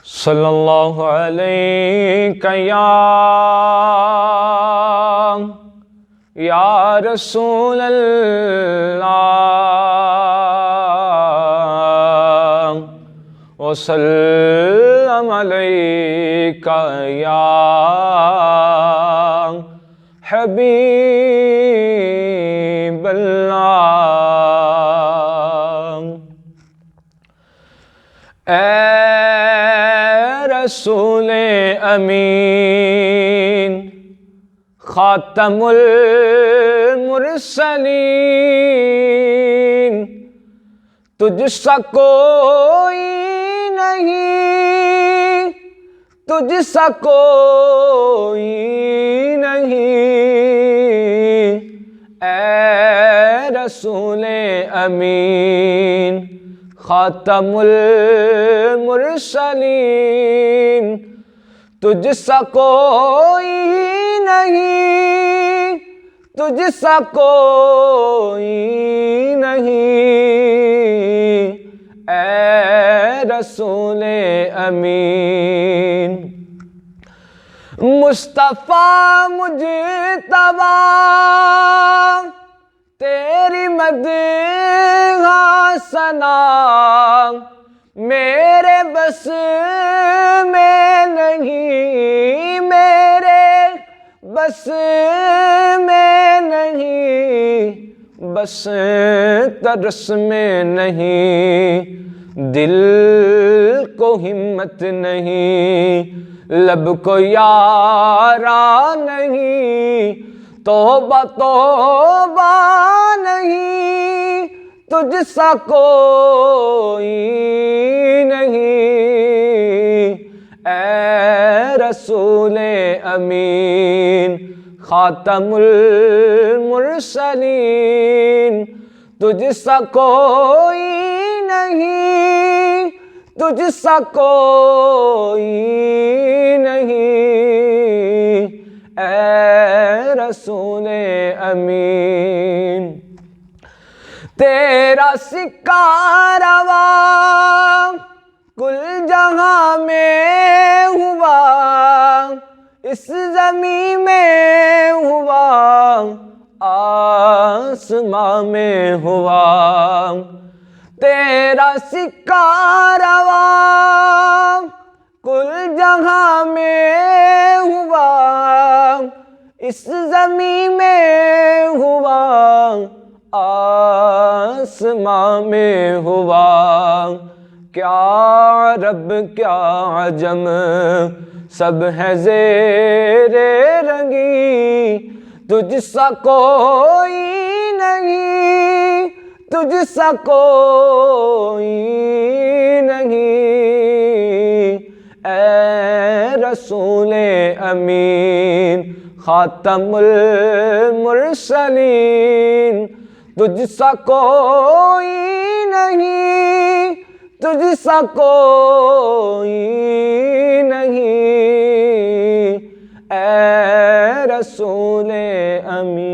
सल्लल्लाहु अलैहि या रसूल अल्लाह वसल्लम अलैका या हबीब अल्लाह। ए रसूल अमीन खातमुल मुरसलीन, तुझसा कोई नहीं, तुझसा कोई नहीं। ए रसूल अमीन खातमुल मुरसलीन, तुझसा कोई नहीं, तुझसा कोई नहीं। ए रसूल अमीन मुस्तफ़ा मुजतबा तेरी मदह सना मेरे बस में नहीं, मेरे बस में नहीं, बस तरस में नहीं। दिल को हिम्मत नहीं, लब को यारा नहीं, तौबा तौबा नहीं, तुझसा कोई नहीं। ए रसूल अमीन खातमुल मुरसलीन, तुझसा कोई नहीं, तुझसा कोई नहीं। ए रसूल अमीन तेरा सिक्का रवा कुल जहां में हुआ, इस ज़मीं में हुआ, आसमां में हुआ। तेरा सिक्का रवा कुल जहां में हुआ, इस ज़मीं में हुआ, आसमां में हुआ। क्या रब क्या अजम सब है ज़ेरे रंगी, तुझसा कोई नहीं, तुझसा कोई नहीं। ए रसूल अमीन खातमुल मुरसलीन, तुझसा कोई नहीं, तुझसा कोई नहीं। ए रसूल अमीन।